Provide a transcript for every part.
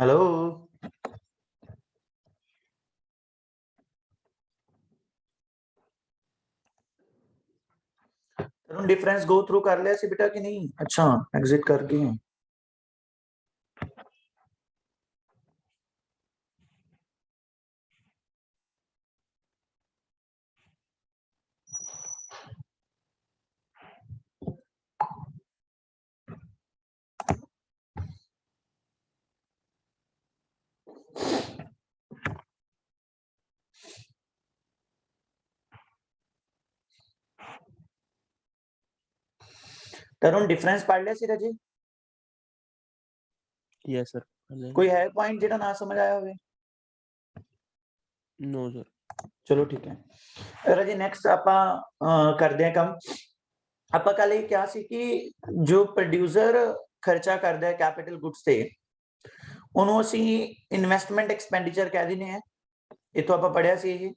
Hello तरुण, difference go through कर लिया सी बेटा कि नहीं? अच्छा, एग्जिट कर गए। तरुण, डिफरेंस पढ़ लिया सी राजी? Yes sir. कोई है पॉइंट जेड़ा ना समझ आया होवे? No sir. चलो ठीक है राजी, नेक्स्ट आपा करदे हैं काम। ਆਪਾਂ ਕੱਲ ਇਹ ਕਿਹਾ ਸੀ ਕਿ ਜੋ ਪ੍ਰੋਡਿਊਸਰ ਖਰਚਾ ਕਰਦਾ ਹੈ ਕੈਪੀਟਲ ਗੁੱਡਸ ਤੇ, ਉਹਨੂੰ ਅਸੀਂ ਇਨਵੈਸਟਮੈਂਟ ਐਕਸਪੈਂਡੀਚਰ ਕਹਿ ਦਿੰਦੇ ਆ। ਇਥੋਂ ਆਪਾਂ ਪੜਿਆ ਸੀ ਇਹ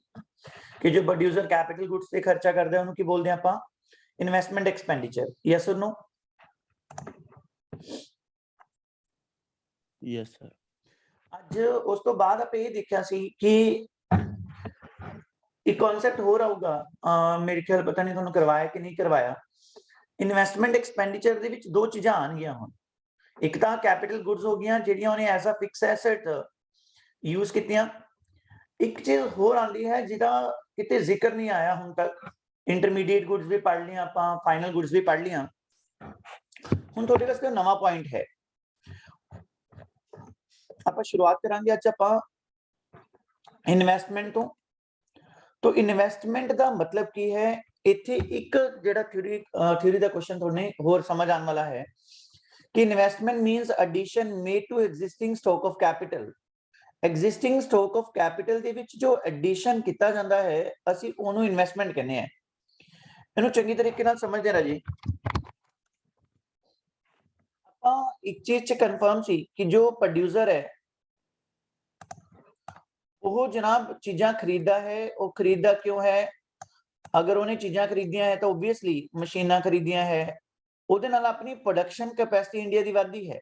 ਕਿ ਜੋ ਪ੍ਰੋਡਿਊਸਰ ਕੈਪੀਟਲ ਗੁੱਡਸ ਤੇ ਖਰਚਾ ਕਰਦਾ ਉਹਨੂੰ ਕੀ ਬੋਲਦੇ ਆ ਆਪਾਂ? Investment expenditure. Yes or no? Yes sir. ਅੱਜ ਉਸ ਤੋਂ ਬਾਅਦ ਆਪਾਂ ਇਹ ਦੇਖਿਆ ਸੀ ਕਿ ਇੱਕ ਕਨਸੈਪਟ ਹੋਰ ਆਊਗਾ, ਮੇਰੇ ਖਿਆਲ ਪਤਾ ਨਹੀਂ ਤੁਹਾਨੂੰ ਕਰਵਾਇਆ ਕਿ ਨਹੀਂ ਕਰਵਾਇਆ। ਇਨਵੈਸਟਮੈਂਟ ਐਕਸਪੈਂਡੀਚਰ ਦੇ ਵਿੱਚ ਦੋ ਚੀਜ਼ਾਂ ਆਣਗੀਆਂ ਹੁਣ। ਇੱਕ ਤਾਂ ਕੈਪੀਟਲ ਗੁੱਡਸ ਹੋ ਗਈਆਂ ਜਿਹੜੀਆਂ ਉਹਨੇ as a fix asset use ਕੀਤੀਆਂ। ਇੱਕ ਚੀਜ਼ ਹੋਰ ਆਂਦੀ ਹੈ ਜਿਹਦਾ ਕਿਤੇ ਜ਼ਿਕਰ ਨਹੀਂ ਆਇਆ ਹੁਣ ਤੱਕ। ਇੰਟਰਮੀਡੀਏਟ ਗੁੱਡਸ ਵੀ ਪੜ੍ਹ ਲਿਆ ਆਪਾਂ, ਫਾਈਨਲ ਗੁੱਡਸ ਵੀ ਪੜ੍ਹ ਲਿਆ। ਹੁਣ ਤੁਹਾਡੇ ਵਾਸਤੇ ਨਵਾਂ ਪੁਆਇੰਟ ਹੈ। ਆਪਾਂ ਸ਼ੁਰੂਆਤ ਕਰਾਂਗੇ ਅੱਜ ਆਪਾਂ ਇਨਵੈਸਟਮੈਂਟ ਤੋਂ। तो इन्वेस्टमेंट का मतलब की है? इत्थे एक जेड़ा थ्योरी दा क्वेश्चन थोड़े होर समझ आने वाला है कि investment means addition made to existing stock of capital. Existing stock of capital दे विच जो एडिशन किया जाता है असी ओनू इन्वेस्टमेंट कहने हैं। इहनू चंगी तरीके नाल समझदे रह जी। आपां एक चीज च कंफर्म सी कि जो प्रोड्यूसर है वो जनाब चीज़ां खरीदता है। वो खरीदता क्यों है? अगर उन्हें चीज़ां खरीदियां है तो ओबवियसली मशीनां खरीदियां है, उहदे नाल अपनी प्रोडक्शन कैपेसिटी इंडिया दी वधदी है।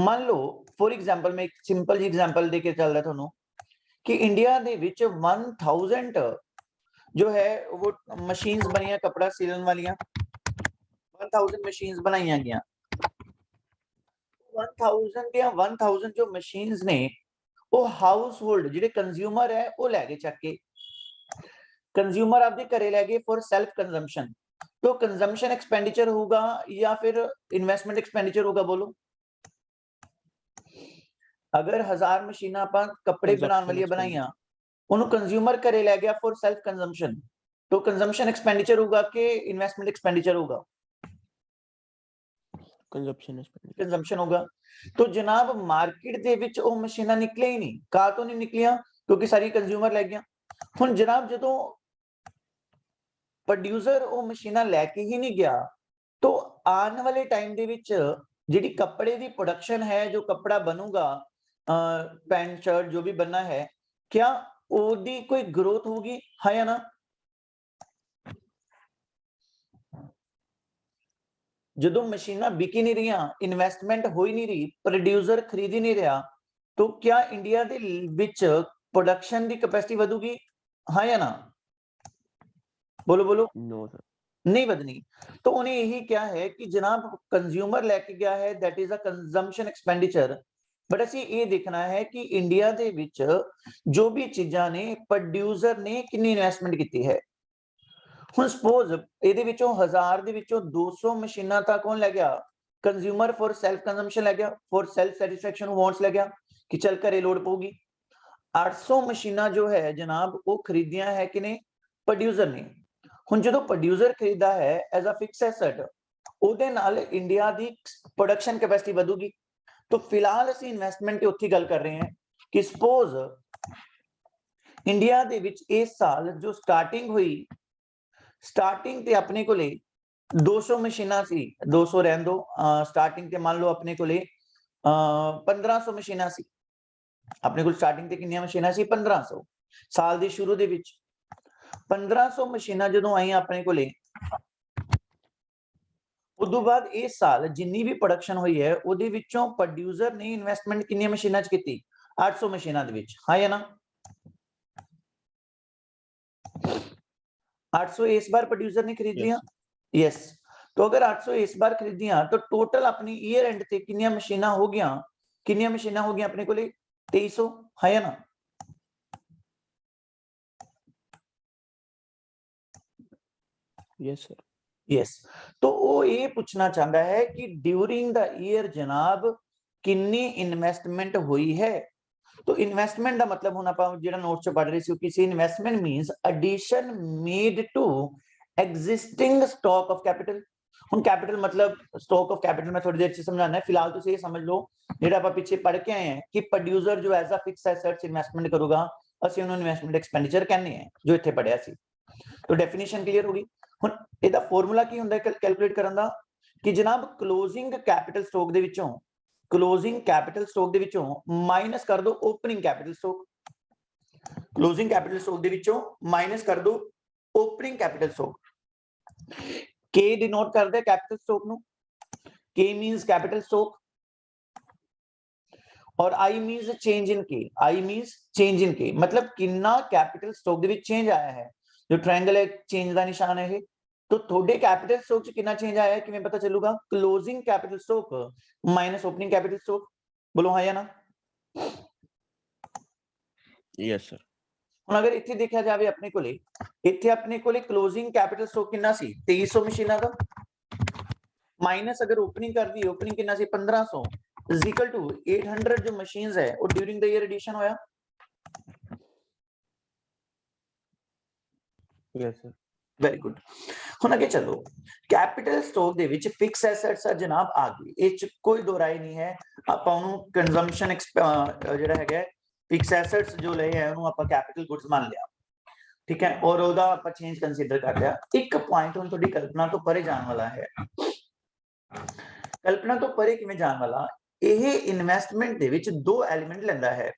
मान लो फॉर एग्जांपल मैं एक सिंपल जी एग्जांपल देके चलदा तुहानू कि इंडिया दे विच 1000 जो है वो मशीन्स बनियां कपड़ा सिलन वालियां। 1000 मशीन्स बनाईयां गईयां। 1000 या 1000 जो मशीन्स ने वो हाउस होल्ड जिहड़े कंज्यूमर है वो लै गए चक के। कंज्यूमर आपके घरे लै गए फॉर सेल्फ कंजम्पशन। तो कंजम्पशन एक्सपेंडिचर होगा या फिर इन्वेस्टमेंट एक्सपेंडिचर होगा? बोलो। अगर 1000 मशीनां आपां कपड़े बनाने वाली बनाईयां, उन्होंने कंज्यूमर घरे लै गया फॉर सेल्फ कंजम्पशन, तो कंजम्पशन एक्सपेंडिचर होगा कि इन्वेस्टमेंट एक्सपेंडिचर होगा? कंजम्पशन होगा। तो जनाब मार्केट दे विच वो मशीनां निकलियां ही नहीं। कहाँ तो नहीं निकलियां? क्योंकि सारी कंज्यूमर लै गया। हुण जनाब जदों प्रोड्यूसर वो मशीनां लैके ही नहीं गया तो आने वाले टाइम दे विच जिहड़ी कपड़े दी प्रोडक्शन है, जो कपड़ा बनूगा, पैंट शर्ट जो भी बनना है, क्या ओदी कोई ग्रोथ होगी? हाँ या ना? जदों मशीनां बिक ही नहीं रही, इन्वेस्टमेंट हो ही नहीं रही, प्रोड्यूसर खरीद ही नहीं रहा, तो क्या इंडिया दे विच प्रोडक्शन दी कैपेसिटी वधूगी? हाँ या ना? बोलो बोलो। नो सर, नहीं बदनी। तो उन्हें यही क्या है कि जनाब कंज्यूमर लेके गया है, that is a consumption expenditure. But असी ये देखना है कि इंडिया दे विच जो भी चीज़ां ने प्रोड्यूसर ने कितनी इन्वेस्टमेंट की है। हुण सपोज इहदे विचों 1000 दे विचों 200 मशीनां तां कौन लै गया? कंज्यूमर फॉर सेल्फ कंजम्पशन लै गया, फॉर सेल्फ सैटिस्फैक्शन वांट्स लै गया कि चल घरे लोड़ पऊगी। 800 मशीनां जो है जनाब वो खरीदियां है किने? प्रोड्यूसर ने। हुण जदों प्रोड्यूसर खरीदा है एज अ फिक्स एसेट, ਉਹਦੇ ਨਾਲ इंडिया ਦੀ प्रोडक्शन कैपेसिटी ਵਧੂਗੀ। तो फिलहाल ਅਸੀਂ इन्वेस्टमेंट की उत्थे गल कर रहे हैं कि सपोज इंडिया दे विच इस साल जो स्टार्टिंग हुई, स्टार्टिंग ते अपने कोले 200 मशीनां सी। 200 रहन दो, स्टार्टिंग ते मान लो अपने कोले 1500 मशीनां सी। अपने कोल स्टार्टिंग ते कितनी मशीनां सी? 1500। साल दे शुरू दे विच 1500 मशीनां जदों आईयां अपने कोले, ਉਦੋਂ ਬਾਅਦ ਇਸ ਸਾਲ ਜਿੰਨੀ ਵੀ ਪ੍ਰੋਡਕਸ਼ਨ ਹੋਈ ਹੈ ਉਹਦੇ ਵਿੱਚੋਂ ਪ੍ਰੋਡਿਊਸਰ ਨੇ ਇਨਵੈਸਟਮੈਂਟ ਕਿੰਨੀਆਂ ਮਸ਼ੀਨਾਂ 'ਚ ਕੀਤੀ? 800 ਮਸ਼ੀਨਾਂ ਦੇ ਵਿੱਚ, ਹਾਂ ਜਾਂ ਨਾ? 800 इस बार प्रोड्यूसर ने खरीद लिया। यस, तो अगर 800 इस बार खरीदियां तो टोटल अपनी ईयर एंड ते कितनी मशीना हो गया, कितनी मशीना हो गया अपने को 2300, है या ना? Yes sir. यस, तो वो ये पूछना चाहता है कि ड्यूरिंग द ईयर जनाब कितनी इन्वेस्टमेंट हुई है। तो इन्वेस्टमेंट का मतलब हुन आपां जेहड़ा नोट च पढ़ रहे सी किसी investment means addition made to existing stock of capital. हुन कैपिटल मतलब स्टॉक ऑफ कैपिटल मैं थोड़ी देर से समझाना है, फिलहाल तुसीं ये समझ लो जेहड़ा आपां पीछे पढ़ के आए हैं कि प्रोड्यूसर जो as a fix assets investment करूगा ਅਸੀਂ ਉਹਨੂੰ ਇਨਵੈਸਟਮੈਂਟ ਐਕਸਪੈਂਡੀਚਰ ਕਹਿੰਦੇ ਆ, ਜੋ ਇੱਥੇ ਪੜਿਆ ਸੀ। तो डेफिनेशन क्लियर होगी। ਹੁਣ ਇਹਦਾ ਫਾਰਮੂਲਾ ਕੀ ਹੁੰਦਾ ਹੈ ਕੈਲਕੂਲੇਟ ਕਰਨ ਦਾ ਕਿ ਜਨਾਬ ਕਲੋਜ਼ਿੰਗ ਕੈਪੀਟਲ ਸਟਾਕ ਦੇ ਵਿੱਚੋਂ क्लोजिंग कैपिटल स्टॉक ਦੇ ਵਿੱਚੋਂ ਮਾਈਨਸ ਕਰ ਦੋ opening capital stock. Closing capital stock ਦੇ ਵਿੱਚੋਂ ਮਾਈਨਸ ਕਰ ਦੋ opening capital stock. K denote करता है कैपिटल स्टॉक ਨੂੰ, K मींस कैपिटल स्टॉक और I means change in K, I means change in K मतलब कितना कैपिटल स्टॉक ਦੇ ਵਿੱਚ चेंज आया है। जो ट्रायंगल है चेंज ਦਾ ਨਿਸ਼ਾਨ है ये, तो थोड़े कैपिटल स्टॉक च कितना चेंज आया है किवें पता चलूगा? Closing capital stock minus opening capital stock. बोलो हाँ या ना? Yes sir. ਹੁਣ अगर ਇੱਥੇ ਦੇਖਿਆ ਜਾਵੇ ਆਪਣੇ ਕੋਲੇ क्लोजिंग कैपिटल स्टॉक कितना सी? 2300 मशीनां ਦਾ माइनस अगर ओपनिंग कर दी, ओपनिंग कितना सी? 1500 इज इक्वल टू 800 जो मशीन्स है वो ड्यूरिंग द ईयर एडिशन होया। Yes sir. Very good. ਹੁਣ ਅੱਗੇ ਚੱਲੋ, ਕੈਪੀਟਲ ਸਟਾਕ ਦੇ ਵਿੱਚ ਫਿਕਸ ਐਸੈਟਸ ਆ ਜਨਾਬ ਆ ਗਈ, ਇਹ ਚ ਕੋਈ ਦੋ ਰਾਏ ਨਹੀਂ ਹੈ। ਆਪਾਂ ਉਹਨੂੰ ਕੰਜ਼ੰਪਸ਼ਨ ਜਿਹੜਾ ਹੈਗਾ ਫਿਕਸ ਐਸੈਟਸ ਜੋ ਲਏ ਹੈ ਉਹਨੂੰ ਆਪਾਂ ਕੈਪੀਟਲ ਗੁੱਡਸ ਮੰਨ ਲਿਆ, ਠੀਕ ਹੈ, ਔਰ ਉਹਦਾ ਆਪਾਂ ਚੇਂਜ ਕੰਸੀਡਰ ਕਰ ਲਿਆ। ਇੱਕ ਪੁਆਇੰਟ ਹੁਣ ਤੁਹਾਡੀ ਕਲਪਨਾ ਤੋਂ ਪਰੇ ਜਾਣ ਵਾਲਾ ਹੈ। ਕਲਪਨਾ ਤੋਂ ਪਰੇ ਕਿਵੇਂ ਜਾਣ ਵਾਲਾ? ਇਹ ਇਨਵੈਸਟਮੈਂਟ ਦੇ ਵਿੱਚ ਦੋ ਐਲੀਮੈਂਟ ਲੈਂਦਾ ਹੈ।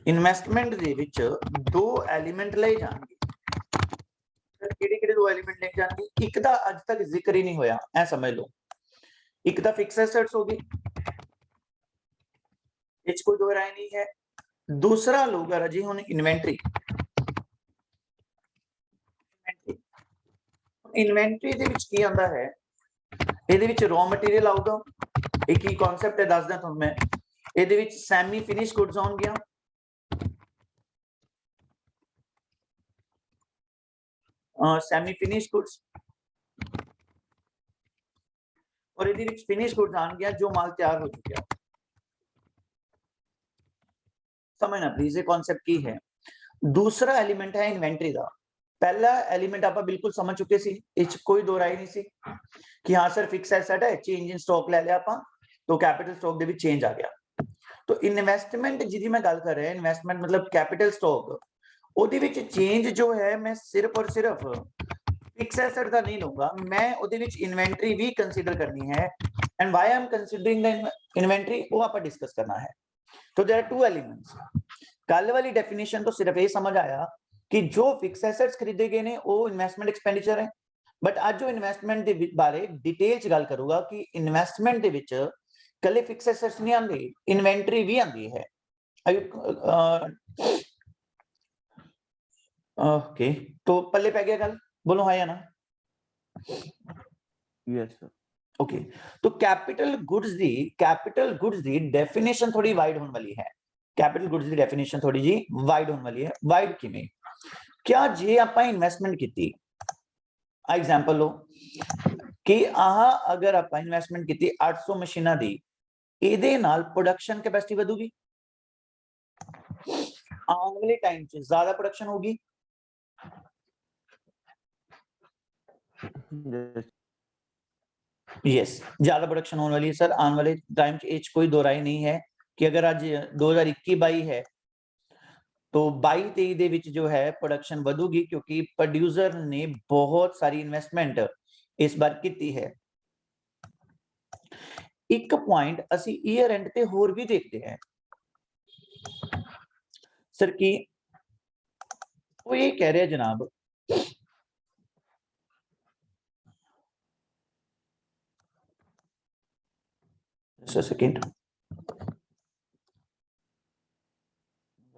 ਇਨਵੈਸਟਮੈਂਟ ਦੇ ਵਿੱਚ ਦੋ ਐਲੀਮੈਂਟ ਲਏ ਜਾਣਗੇ। ਕਿਹੜੇ-ਕਿਹੜੇ ਦੋ ਐਲੀਮੈਂਟ ਲੈ ਜਾਣਗੇ? ਇੱਕ ਦਾ ਅੱਜ ਤੱਕ ਜ਼ਿਕਰ ਹੀ ਨਹੀਂ ਹੋਇਆ, ਐ ਸਮਝ ਲਓ। ਇੱਕ ਤਾਂ ਫਿਕਸ ਐਸੈਟਸ ਹੋ ਗਈ, ਇਹ 'ਚ ਕੋਈ ਦੋ ਰਾਏ ਨਹੀਂ ਹੈ। ਦੂਸਰਾ ਲਊਗਾ ਰਾਜੀ ਹੁਣ ਇਨਵੈਂਟਰੀ। ਇਨਵੈਂਟਰੀ ਦੇ ਵਿੱਚ ਕੀ ਆਉਂਦਾ ਹੈ? ਇਹਦੇ ਵਿੱਚ ਰॉ ਮਟੀਰੀਅਲ ਆਊਗਾ। ਇਹ ਕੀ ਕਨਸੈਪਟ ਹੈ ਦੱਸਦਾ ਤੁਹਾਨੂੰ ਮੈਂ। ਇਹਦੇ ਵਿੱਚ ਸੈਮੀ ਫਿਨਿਸ਼ ਗੁੱਡਸ ਆਉਣਗੀਆਂ, ਸੈਮੀ ਫਿਨਿਸ਼ ਗੁੱਡਸ, और ਇਹਦੇ ਵਿੱਚ ਫਿਨਿਸ਼ ਗੁੱਡਸ ਆਣਗੀਆਂ ਜੋ ਮਾਲ ਤਿਆਰ ਹੋ ਚੁੱਕਿਆ। समझना प्लीज ये कॉन्सेप्ट की है। दूसरा एलिमेंट है इन्वेंटरी का। पहला एलिमेंट आप बिल्कुल समझ चुके सी, इस कोई दो राय नहीं सी कि हाँ सर फिक्स एसेट है, चेंज इन स्टॉक ले लिया आपा तो कैपिटल स्टॉक दे विच चेंज आ गया। तो इन्वेस्टमेंट जिहदी मैं गल कर रहा, इन्वेस्टमेंट मतलब कैपिटल स्टॉक, ओदे विच चेंज जो है मैं सिर्फ और सिर्फ फिक्स एसेट का नहीं लूंगा, मैं ओदे विच इन्वेंटरी भी कंसीडर करनी है। And why I am considering the inventory वो आप डिस्कस करना है। तो देयर आर टू एलिमेंट्स। कल वाली डेफिनेशन तो सिर्फ ये समझ आया कि जो फिक्स एसेट्स खरीदे गए ने वो इन्वेस्टमेंट एक्सपेंडिचर है, बट आज जो इन्वेस्टमेंट दे बारे डिटेल च गल करूंगा कि इन्वेस्टमेंट दे विच कले फिक्स एसेट्स नहीं आंदे, इन्वेंटरी भी आंदी है। ओके, तो पल्ले पै गया गल, बोलो हाँ या ना? Yes sir. ओके, तो कैपिटल गुड्स दी डेफिनेशन थोड़ी वाइड होने वाली है। कैपिटल गुड्स दी डेफिनेशन थोड़ी जी वाइड होने वाली है। वाइड किवें? क्या जे आपां इन्वेस्टमेंट कीती, एग्जांपल लो कि आह अगर आपां इन्वेस्टमेंट कीती 800 मशीनां दी, ਇਹਦੇ ਨਾਲ प्रोडक्शन कैपेसिटी ਵਧੂਗੀ, आने वाले टाइम च ज्यादा प्रोडक्शन होगी। यस, ज्यादा प्रोडक्शन होने वाली है सर आने वाले टाइम च, कोई दो राय नहीं है कि अगर आज 2021-22 है तो 22-23 ਦੇ ਵਿੱਚ जो है प्रोडक्शन ਵਧੂਗੀ क्योंकि प्रोड्यूसर ने बहुत सारी इन्वेस्टमेंट इस बार की है। एक पॉइंट ਅਸੀਂ ईयर एंड ਤੇ ਹੋਰ ਵੀ देखते हैं सर की वो ये कह रहे हैं जनाब just a second,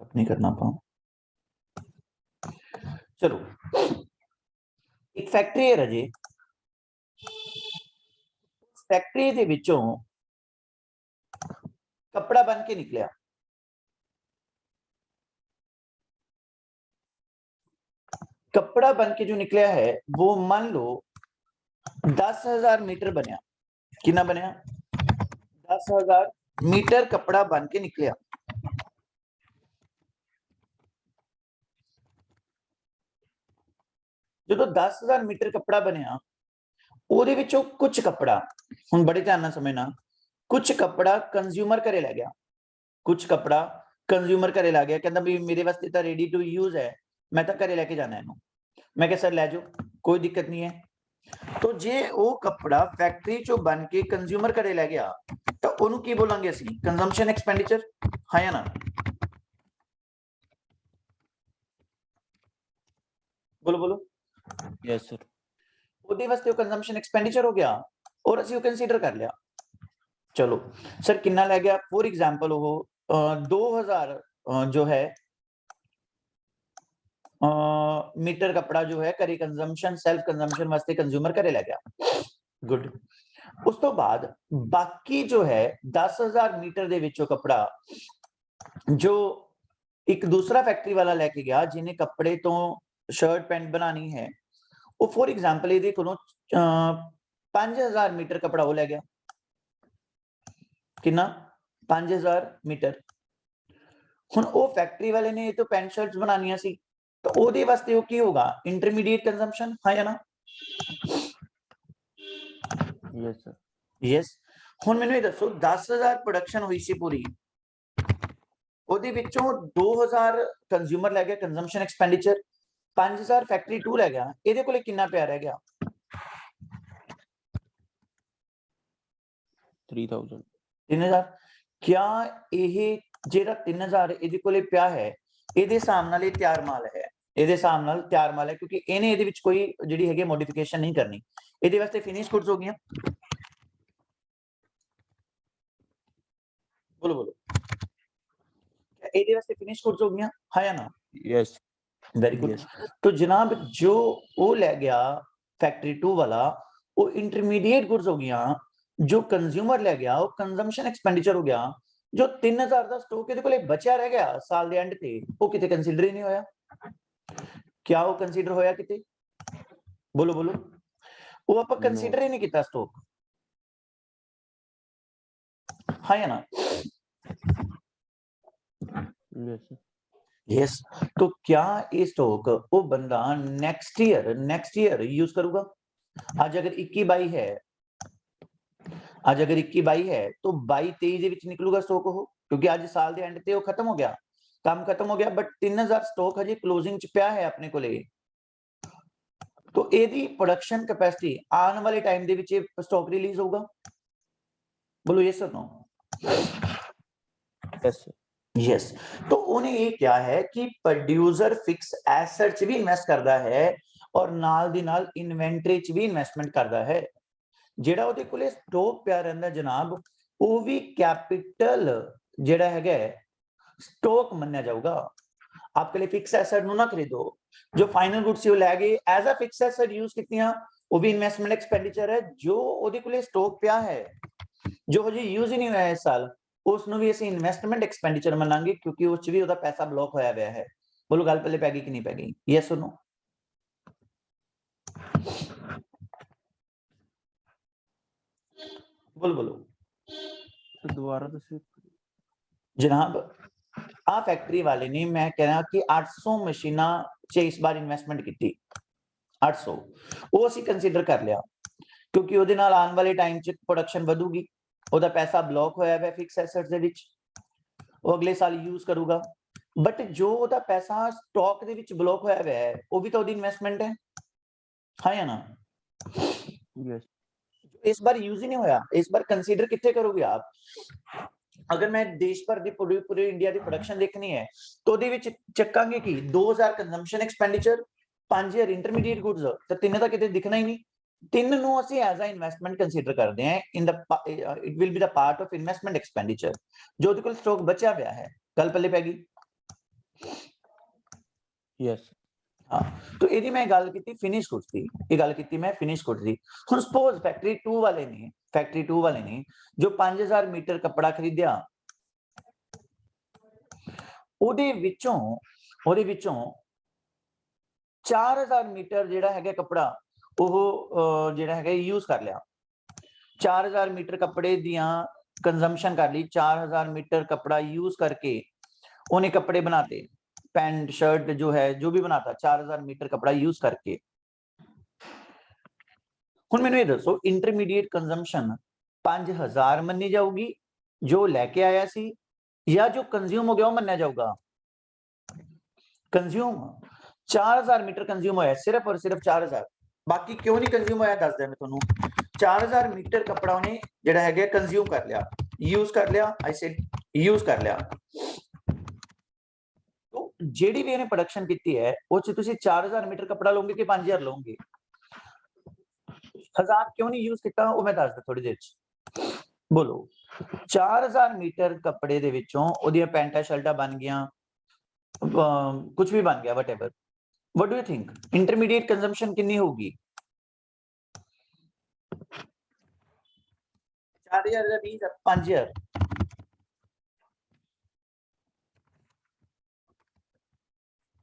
नहीं करना पाऊं। चलो, एक फैक्ट्री है राजे, फैक्ट्री ਦੇ ਵਿੱਚੋਂ कपड़ा बन के निकलिया, कपड़ा बन के जो निकलिया है वो मान लो 10,000 मीटर बनया, कितना बनया 10,000 मीटर कपड़ा बन के निकलिया। जो 10,000 मीटर कपड़ा बनया ਉਹਦੇ ਵਿੱਚੋਂ ਕੁਝ कपड़ा, ਹੁਣ बड़े ध्यान ਨਾਲ समझना, कुछ कपड़ा कंज्यूमर घरे लै गया, कुछ कपड़ा कंज्यूमर घरे लै गया, कहंदा भी मेरे वास्ते तो रेडी टू यूज है, मैं तो घरे लेके जाना है, मैं कहा सर लै जाओ कोई दिक्कत नहीं है। तो जे वो कपड़ा फैक्ट्री चो बन के कंज्यूमर घरे लै गया तो ओनू की बोलांगे असीं कंजम्पशन एक्सपेंडिचर, हाँ या ना? बोलो बोलो। Yes sir. ਉਹਦੇ ਵਾਸਤੇ ਉਹ ਕੰਜ਼ੰਪਸ਼ਨ ਐਕਸਪੈਂਡੀਚਰ ਹੋ ਗਿਆ ਔਰ ਅਸੀਂ ਉਹ ਕੰਸੀਡਰ ਕਰ ਲਿਆ। ਚਲੋ ਸਰ ਕਿੰਨਾ ਲੈ ਗਿਆ, ਫੋਰ एग्जांपल ਉਹ 2000 जो है मीटर कपड़ा जो है घरे कंजम्पशन सेल्फ कंजम्पशन वास्ते कंज्यूमर घरे लै गया, गुड। उस तो बाद बाकी जो है 10,000 मीटर दे विचों कपड़ा जो एक दूसरा फैक्ट्री वाला लेके गया जिन्हें कपड़े तो शर्ट पैंट बनानी है, वो फॉर एग्जांपल ये देखो 5,000 मीटर कपड़ा वो लै गया, कितना 5,000 मीटर। हुण वो फैक्ट्री वाले ने तो पैंट शर्ट्स बनानियां सी तो ਉਹਦੇ ਵਾਸਤੇ ਉਹ ਕੀ ਹੋਗਾ ਇੰਟਰਮੀਡੀਏਟ ਕੰਜ਼ੰਪਸ਼ਨ, ਹਾਂ ਜਾਂ ਨਾ? Yes sir. ਯੈਸ। ਹੁਣ ਮੈਨੂੰ ਇਹ ਦੱਸੋ 10,000 ਪ੍ਰੋਡਕਸ਼ਨ ਹੋਈ ਸੀ ਪੂਰੀ, ਉਹਦੇ ਵਿੱਚੋਂ 2,000 ਕੰਜ਼ਿਊਮਰ ਲੈ ਗਿਆ ਕੰਜ਼ੰਪਸ਼ਨ ਐਕਸਪੈਂਡੀਚਰ, 5,000 ਫੈਕਟਰੀ 2 ਲੈ ਗਿਆ, ਇਹਦੇ ਕੋਲੇ ਕਿੰਨਾ ਪਿਆ ਰਹਿ ਗਿਆ? 3,000। 3,000। क्या ਇਹ ਜਿਹੜਾ 3,000 ਇਹਦੇ ਕੋਲੇ ਪਿਆ ਹੈ ਇਹਦੇ ਹਿਸਾਬ ਨਾਲ ਇਹ ਤਿਆਰ ਮਾਲ ਹੈ, ਇਹਦੇ ਹਿਸਾਬ ਨਾਲ ਤਿਆਰ ਮਾਲ ਹੈ ਕਿਉਂਕਿ ਇਹਨੇ ਇਹਦੇ ਵਿੱਚ ਕੋਈ ਜਿਹੜੀ ਹੈਗੀ ਮੋਡੀਫਿਕੇਸ਼ਨ ਨਹੀਂ ਕਰਨੀ, ਇਹਦੇ ਵਾਸਤੇ ਫਿਨਿਸ਼ ਗੁੱਡਸ ਹੋ ਗਈਆਂ। बोलो बोलो, ਇਹਦੇ ਵਾਸਤੇ ਫਿਨਿਸ਼ ਗੁੱਡਸ ਹੋ ਗਈਆਂ, ਹਾਂ ਜਾਂ ਨਾ? यस। Very good. Yes. तो जनाब जो वो ले गया फैक्ट्री 2 वाला वो इंटरमीडिएट गुड्स हो गया, जो कंज्यूमर ले गया वो कंजम्पशन एक्सपेंडिचर हो गया, जो 3,000 ਦਾ ਸਟਾਕ ਇਹਦੇ ਕੋਲੇ ਬਚਿਆ ਰਹਿ ਗਿਆ ਸਾਲ ਦੇ ਐਂਡ ਤੇ ਉਹ ਕਿਤੇ ਕੰਸੀਡਰ ਹੀ ਨਹੀਂ ਹੋਇਆ। क्या वो कंसीडर होया किते? बोलो बोलो। वो ਆਪਾਂ कंसीडर ही नहीं किया स्टॉक, हाँ या ना? Yes sir. यस। तो क्या ये स्टॉक वो बंदा नेक्स्ट ईयर यूज करूंगा? आज अगर 21-22 है, आज अगर 21-22 है तो 22-23 ਦੇ ਵਿੱਚ ਨਿਕਲੂਗਾ ਸਟਾਕ ਉਹ, ਕਿਉਂਕਿ ਅੱਜ ਸਾਲ ਦੇ ਐਂਡ ਤੇ ਉਹ ਖਤਮ ਹੋ ਗਿਆ, ਕੰਮ ਖਤਮ ਹੋ ਗਿਆ, ਬਟ 3000 ਸਟਾਕ ਹਜੇ ਕਲੋਜ਼ਿੰਗ ਚ ਪਿਆ ਹੈ ਆਪਣੇ ਕੋਲੇ। तो ਇਹਦੀ ਪ੍ਰੋਡਕਸ਼ਨ ਕੈਪੈਸਿਟੀ ਆਉਣ ਵਾਲੇ ਟਾਈਮ ਦੇ ਵਿੱਚ ਇਹ ਸਟਾਕ ਰਿਲੀਜ਼ ਹੋਊਗਾ? बोलो यस और नो? Yes sir. यस। तो उन्हें ये क्या है कि प्रोड्यूसर फिक्स एसेट च भी इन्वेस्ट करता है और नाल दी नाल इन्वेंटरी च भी इन्वेस्टमेंट करता है। जेड़ा ओदे कोले स्टॉक पिया रहिंदा जनाब वो भी कैपिटल जेड़ा हैगा स्टॉक मन्निया जाऊगा। आपके लिए फिक्स एसेट नु ना खरीदो, जो फाइनल गुड्स वो लै गए as a fix asset use कीतियां वो भी इन्वेस्टमेंट एक्सपेंडिचर है। जो ओदे कोले स्टॉक पिया है जो हजे यूज ही नहीं होया इस साल उसनु भी ਅਸੀਂ ਇਨਵੈਸਟਮੈਂਟ ਐਕਸਪੈਂਡੀਚਰ ਮੰਨਾਂਗੇ ਕਿਉਂਕਿ ਉਸ ਚ ਵੀ ਉਹਦਾ ਪੈਸਾ ਬਲੌਕ ਹੋਇਆ ਹੋਇਆ ਹੈ। ਬੋਲੋ ਗੱਲ ਪੱਲੇ ਪੈ ਗਈ ਕਿ ਨਹੀਂ ਪੈ ਗਈ? Yes or no? बोलो बोलो तो दोबारा तो जनाब आ फैक्ट्री वाले ने मैं कह रहा कि 800 मशीना च इस बार इन्वेस्टमेंट की, 800 वो ਅਸੀਂ कंसीडर कर लिया क्योंकि ਉਹਦੇ ਨਾਲ ਆਉਣ ਵਾਲੇ ਟਾਈਮ ਚ ਪ੍ਰੋਡਕਸ਼ਨ ਵਧੂਗੀ, ਉਹਦਾ ਪੈਸਾ ਬਲੌਕ ਹੋਇਆ ਹੈ ਫਿਕਸ ਐਸੈਟਸ ਦੇ ਵਿੱਚ, ਉਹ ਅਗਲੇ ਸਾਲ ਯੂਜ਼ ਕਰੂਗਾ, ਬਟ ਜੋ ਉਹਦਾ ਪੈਸਾ ਸਟਾਕ ਦੇ ਵਿੱਚ ਬਲੌਕ ਹੋਇਆ ਹੈ ਉਹ ਵੀ ਤਾਂ ਉਹਦੀ ਇਨਵੈਸਟਮੈਂਟ ਹੈ, ਹਾਂ ਜਾਂ ਨਾ? यस। इस बार यूज ही नहीं होया, इस बार कंसीडर कितने करोगे आप? अगर मैं देश भर की पूरे इंडिया की प्रोडक्शन देखनी है तो ਉਹਦੇ ਵਿੱਚ ਚੱਕਾਂਗੇ ਕਿ 2000 ਕੰਜ਼ੰਪਸ਼ਨ ਐਕਸਪੈਂਡੀਚਰ, 5000 ਇੰਟਰਮੀਡੀਏਟ ਗੁੱਡਸ, ਤਾਂ ਤਿੰਨੇ ਤਾਂ ਕਿਤੇ ਦਿਖਣਾ ਹੀ ਨਹੀਂ। ਤਿੰਨ ਨੂੰ ਅਸੀਂ ਐਜ਼ ਅ ਇਨਵੈਸਟਮੈਂਟ ਕੰਸੀਡਰ ਕਰਦੇ ਹਾਂ in the it will be the part of investment expenditure ਜੋ ਉਹਦੇ ਕੋਲ ਸਟਾਕ ਬਚਿਆ ਪਿਆ ਹੈ ਗੱਲ ਪੱਲੇ ਪੈ ਗਈ यस हाँ तो यदि मैं गल की फिनिश गुड्स की ये गल की मैं फिनिश गुड्स की हुण सपोज फैक्टरी 2 वाले ने जो 5000 मीटर कपड़ा खरीदिया ਉਹਦੇ ਵਿੱਚੋਂ 4000 मीटर ਜਿਹੜਾ ਹੈਗਾ कपड़ा ਉਹ ਜਿਹੜਾ ਹੈਗਾ यूज कर लिया 4000 मीटर कपड़े दियां कंजम्पशन कर ली 4000 मीटर कपड़ा यूज करके उन्हें कपड़े बनाते पैंट शर्ट जो है जो भी बनाता 4000 मीटर कपड़ा यूज करके हुण मैनूं ये दसो इंटरमीडिएट कंजम्पशन 5000 मन्नी जाऊगी जो लैके आया सी या जो कंज्यूम हो गया वो मन्निया जाऊगा कंज्यूम 4000 मीटर कंज्यूम होया सिर्फ और सिर्फ 4000 बाकी क्यों नहीं कंज्यूम होया दस दिया मैं तुहानूं 4000 मीटर कपड़ा उन्हें जिहड़ा है कंज्यूम कर लिया आई सेड यूज कर लिया तो जिहड़ी भी इन्हें प्रोडक्शन की है उस 4000 मीटर कपड़ा लोगे कि 5000 लोगे 1000 क्यों नहीं यूज किया वो मैं दस दिया थोड़ी देर बोलो 4000 मीटर कपड़े दे विचों ओदियां पैंटा शर्टा बन गया कुछ भी बन गया what ever what do you think intermediate consumption कितनी होगी 4000 20,000 5000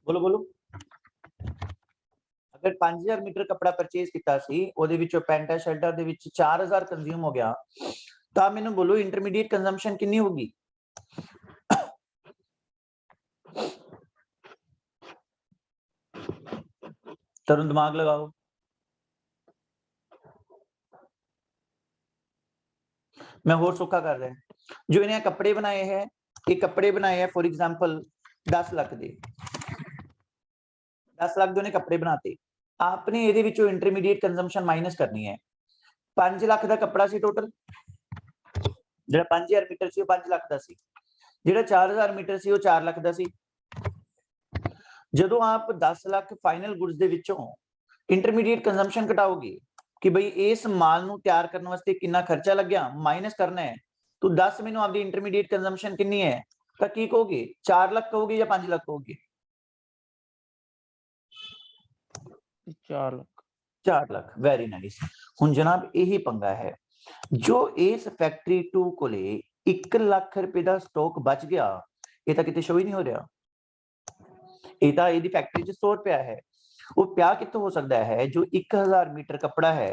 बोलो बोलो अगर 5000 मीटर कपड़ा परचेज किया सी ओदे विचों पैंटा शर्टा दे विच 4000 कंज्यूम हो गया तो मैनूं बोलो इंटरमीडिएट कंजम्पशन कितनी होगी तरुण दिमाग लगाओ मैं होर सौखा कर रहा जो इन्हें कपड़े बनाए हैं ये कपड़े बनाए हैं फॉर एग्जांपल 10 लाख दे 10 लाख दे कपड़े बनाते आपने ये इंटरमीडिएट कंजम्पशन माइनस करनी है 5 लाख का कपड़ा सी टोटल जो 5000 मीटर सी 5 लाख का सी जो 4000 मीटर सी 4 लाख का सी जदों आप 10 लाख फाइनल गुड्स दे विचों इंटरमीडिएट कंजम्पशन घटाओगे कि भाई इस माल नूं तैयार करने वास्ते कितना खर्चा लग गया माइनस करना है तो 10 मैनूं आपदी इंटरमीडिएट कंजम्पशन कितनी है तो की कहोगे 4 लाख कहोगे या 5 लाख कहोगे 4 लाख वेरी नाइस हुण जनाब यही पंगा है जो इस फैक्टरी 2 कोले 1 लाख रुपए का स्टॉक बच गया ये तो किते शो ही नहीं हो रहा ये तो ये फैक्टरी च स्टोर पिया है वो पिया कितों हो सकता है जो 1000 मीटर कपड़ा है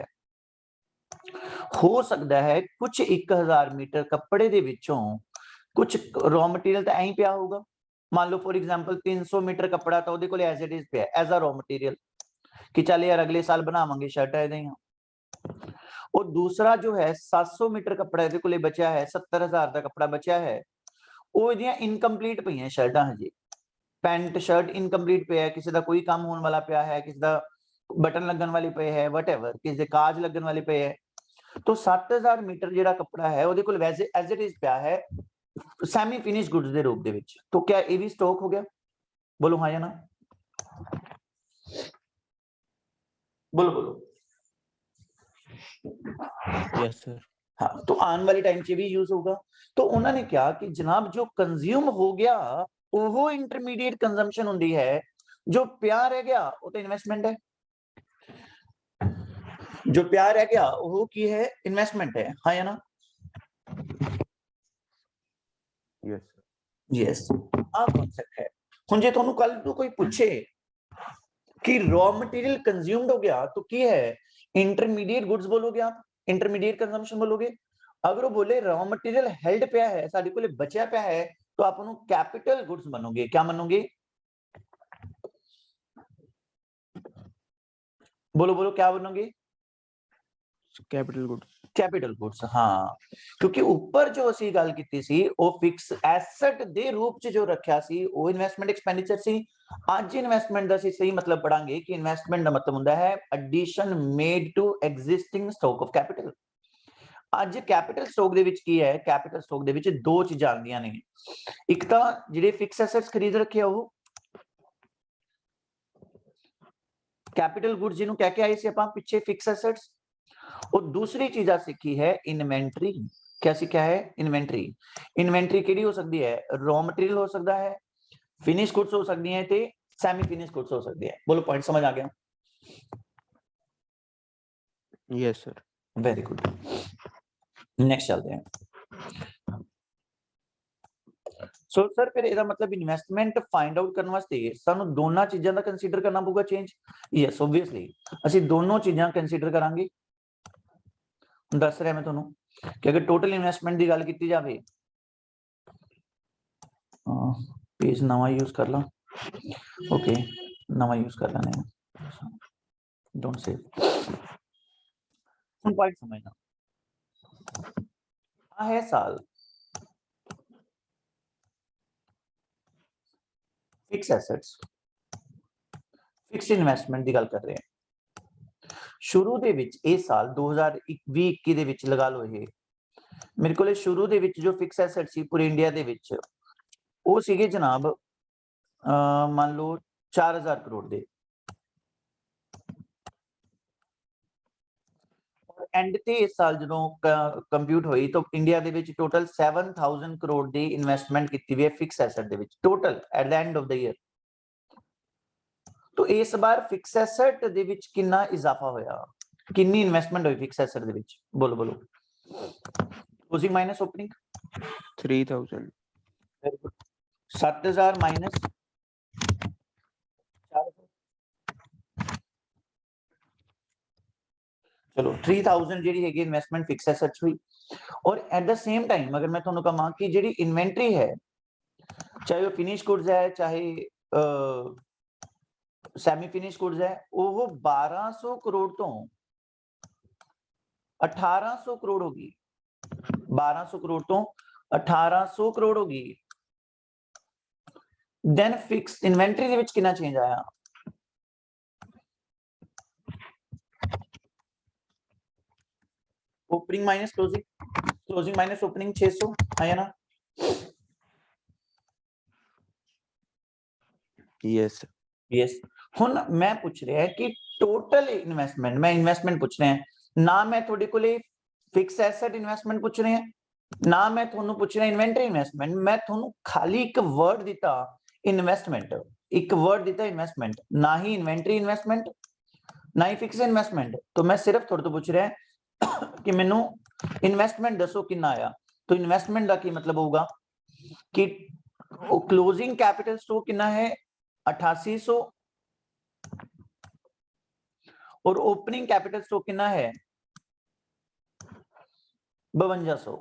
हो सकता है कुछ 1000 मीटर कपड़े दे विचों कुछ रॉ मटीरियल तो ऐ पिया होगा मान लो फॉर एग्जांपल 300 मीटर कपड़ा तो ओदे कोले एज इट इज पिया एज अ रॉ मटीरियल कि चल यार अगले साल बनावांगे शर्ट ऐ और दूसरा जो है 700 मीटर कपड़ा इहदे कोले बचा है 70000 का कपड़ा बचा है वो इहदियां इनकंप्लीट पईयां शर्टां हजे पैंट शर्ट इनकंप्लीट पे है किसी का कोई काम होने वाला पिया है किसी का बटन लगन वाली पे है वट एवर किसी काज लगन वाली पे है तो 7000 मीटर जिहड़ा कपड़ा है ओहदे कोल वैसे एज इट इज पिया है सैमी फिनिश गुड्स दे रूप दे विच तो क्या ये भी स्टॉक हो गया बोलो हाँ या ना बोलो बोलो यस सर हाँ तो आने वाले टाइम च भी यूज होगा तो उन्होंने कहा कि जनाब जो कंज्यूम हो गया वो इंटरमीडिएट कंजम्पशन होती है जो प्यार रह गया वो तो इन्वेस्टमेंट है जो प्यार रह गया वो की है इन्वेस्टमेंट है हाँ या ना यस यस आ कॉन्सेप्ट है हुण जे तुहानू कल नू कोई पूछे कि रॉ मटेरियल कंज्यूम्ड हो गया तो की है इंटरमीडिएट गुड्स बोलोगे आप इंटरमीडिएट कंजम्पशन बोलोगे अगर वो बोले रॉ मटेरियल हेल्ड पे है साडे कोले बचा पे है तो आप उन्हें कैपिटल गुड्स मनोगे क्या मनोगे बोलो बोलो क्या बनोगे कैपिटल गुड्स हाँ क्योंकि ऊपर जो असी गल कीती सी वो फिक्स एसेट दे रूप च जो रखा सी वो इन्वेस्टमेंट एक्सपेंडिचर सी आज इन्वेस्टमेंट दा सी सही मतलब पढ़ांगे कि इन्वेस्टमेंट दा मतलब हुंदा है addition made to existing stock of capital आज कैपिटल स्टॉक दे विच की है कैपिटल स्टॉक दे विच दो चीजां आंदियां ने एक तां जिहड़े फिक्स एसेट्स खरीद रखे हो कैपिटल गुड्स जिन्हों कह के आए सी आपां पिछे फिक्स एसेट्स और दूसरी चीज आ सीखी है इन्वेंटरी। क्या सीखा है? इन्वेंटरी। इन्वेंटरी केड़ी हो सकती है? रॉ मटेरियल हो सकता है, फिनिश गुड्स हो सकती है ते सेमी फिनिश गुड्स हो सकती है। बोलो पॉइंट समझ आ गया? Yes sir. Very good. Next चलते हैं। सो सर फिर ਇਹਦਾ मतलब इन्वेस्टमेंट फाइंड आउट करने वास्ते ਸਾਨੂੰ ਦੋਨਾਂ ਚੀਜ਼ਾਂ ਦਾ ਕੰਸੀਡਰ ਕਰਨਾ ਪਊਗਾ ਚੇਂਜ। ਯੈਸ ਆਬਵੀਅਸਲੀ ਅਸੀਂ ਦੋਨੋਂ ਚੀਜ਼ਾਂ ਕੰਸੀਡਰ ਕਰਾਂਗੇ। ਦੱਸ ਰਿਹਾ ਮੈਂ ਤੁਹਾਨੂੰ ਕਿ ਅਗਰ ਟੋਟਲ ਇਨਵੈਸਟਮੈਂਟ ਦੀ ਗੱਲ ਕੀਤੀ ਜਾਵੇ, पेज नवा यूज कर ला। ओके नवा यूज कर लेने, डोंट सेव। हम पॉइंट समझना है साल फिक्स एसेट्स फिक्स इन्वेस्टमेंट ਦੀ ਗੱਲ ਕਰ ਰਹੇ ਹਾਂ। ਸ਼ੁਰੂ ਦੇ ਵਿੱਚ ਇਹ ਸਾਲ 2020-21 ਦੇ ਵਿੱਚ ਲਗਾ ਲਓ, ਇਹ ਮੇਰੇ ਕੋਲੇ ਸ਼ੁਰੂ ਦੇ ਵਿੱਚ ਜੋ ਫਿਕਸ ਐਸੈਟ ਸੀ ਪੂਰੇ ਇੰਡੀਆ ਦੇ ਵਿੱਚ ਉਹ ਸੀਗੇ ਜਨਾਬ ਮੰਨ ਲਓ 4000 ਕਰੋੜ ਦੇ। एंड ते इस साल जो कंप्यूट हुई तो इंडिया दे विच टोटल 7000 करोड़ दी इन्वेस्टमेंट की हुई है fix asset they which total eight the end of the year. तो इस बार फिक्स एसेट दे विच कितना इजाफा होया, कितनी इन्वेस्टमेंट हुई फिक्स एसेट दे विच? बोलो बोलो। Closing minus opening 3000। 7000 माइनस 4000, चलो 3000 ਜਿਹੜੀ ਹੈਗੀ ਇਨਵੈਸਟਮੈਂਟ ਫਿਕਸ ਐਸੈਟਸ हुई। और एट द सेम टाइम अगर मैं ਤੁਹਾਨੂੰ ਕਹਾਂ ਕਿ ਜਿਹੜੀ ਇਨਵੈਂਟਰੀ ਹੈ ਚਾਹੇ ਉਹ ਫਿਨਿਸ਼ ਗੁੱਡਸ ਹੈ ਚਾਹੇ ਸੈਮੀ ਫਿਨਿਸ਼ ਗੁੱਡਸ ਹੈ, ਉਹ 1200 ਕਰੋੜ ਤੋਂ 1800 ਕਰੋੜ ਹੋ ਗਈ। 1200 ਕਰੋੜ ਤੋਂ 1800 ਕਰੋੜ ਹੋ ਗਈ। ਦੈਨ ਫਿਕਸ ਇਨਵੈਂਟਰੀ ਦੇ ਵਿੱਚ ਕਿੰਨਾ ਚੇਂਜ ਆਇਆ? Opening minus closing minus opening 600 आया ना? Yes yes. हुन मैं पूछ रहा है कि टोटल इन्वेस्टमेंट, मैं इन्वेस्टमेंट पूछ रहे हैं ना, मैं थोड़े कोले फिक्स एसेट इन्वेस्टमेंट पूछ रहे हैं ना, मैं थोनू पूछ रहा इन्वेंटरी इन्वेस्टमेंट। मैं थोनू खाली एक वर्ड दिता इन्वेस्टमेंट, एक वर्ड दिता इन्वेस्टमेंट, ना ही इन्वेंटरी इन्वेस्टमेंट ना ही फिक्स इन्वेस्टमेंट। तो मैं सिर्फ थोड़े तो पूछ रहा है कि मैनू इन्वेस्टमेंट दसो कितना आया। तो इन्वेस्टमेंट का की मतलब होगा कि क्लोजिंग कैपिटल स्टॉक कितना है 8800 और ओपनिंग कैपिटल स्टॉक कितना है 5200।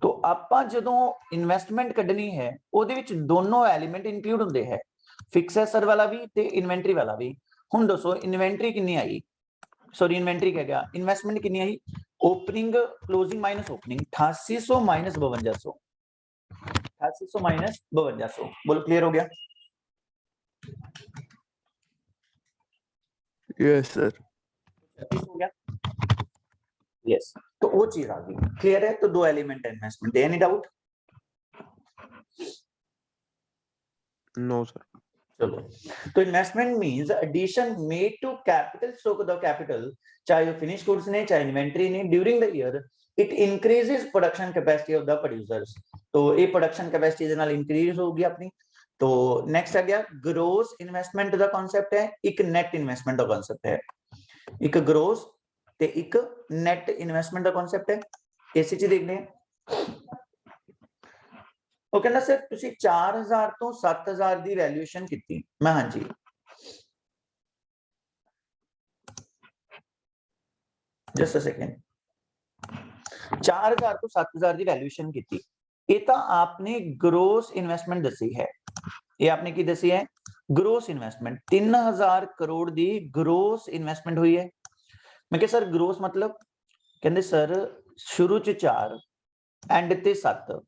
तो ਆਪਾਂ ਜਦੋਂ ਇਨਵੈਸਟਮੈਂਟ ਕੱਢਣੀ ਹੈ ਉਹਦੇ ਵਿੱਚ ਦੋਨੋਂ ਐਲੀਮੈਂਟ ਇਨਕਲੂਡ ਹੁੰਦੇ ਹੈ, ਫਿਕਸ ਐਸੈਟ ਵਾਲਾ ਵੀ ਤੇ ਇਨਵੈਂਟਰੀ ਵਾਲਾ ਵੀ। ਹੁਣ ਦੱਸੋ ਇਨਵੈਂਟਰੀ ਕਿੰਨੀ ਆਈ, सॉरी इन्वेंटरी कह गया, इन्वेस्टमेंट कितनी आई? Opening closing minus opening 8800 minus 5200, 8800 minus 5200। बोलो क्लियर हो गया? Yes sir. हो गया? यस। तो वो चीज आ गई, क्लियर है? तो दो एलिमेंट है investment. Any doubt? No sir. चलो, तो investment means addition made to capital stock the capital, चाहे वो फिनिश गुड्स ने चाहे इन्वेंटरी ने, during the year it increases production capacity of the producers. तो ये प्रोडक्शन कैपेसिटी दे नाल इंक्रीज होगी अपनी। तो नेक्स्ट आ गया ग्रोस इन्वेस्टमेंट दा कांसेप्ट है, एक नेट इन्वेस्टमेंट दा कांसेप्ट है। एक ग्रोस ते एक नेट इन्वेस्टमेंट दा कांसेप्ट है, इस चीज देखने ਉਹ ਕਹਿੰਦਾ ਸਰ ਤੁਸੀਂ 4000 ਤੋਂ 7000 ਦੀ ਵੈਲਿਊਏਸ਼ਨ ਕੀਤੀ। ਮੈਂ ਹਾਂਜੀ ਜਸਟ ਅ ਸੈਕਿੰਡ, 4000 ਤੋਂ 7000 ਦੀ ਵੈਲਿਊਏਸ਼ਨ ਕੀਤੀ। ਇਹ ਤਾਂ ਆਪਨੇ ਗ੍ਰੋਸ ਇਨਵੈਸਟਮੈਂਟ ਦੱਸੀ ਹੈ। ਇਹ ਆਪਨੇ ਕੀ ਦੱਸੀ ਹੈ? ਗ੍ਰੋਸ ਇਨਵੈਸਟਮੈਂਟ 3000 ਕਰੋੜ ਦੀ ਗ੍ਰੋਸ ਇਨਵੈਸਟਮੈਂਟ ਹੋਈ ਹੈ। ਮੈਂ ਕਿਹਾ ਸਰ ਗ੍ਰੋਸ मतलब ਕਹਿੰਦੇ ਸਰ ਸ਼ੁਰੂ ਚ 4 एंड ते 7,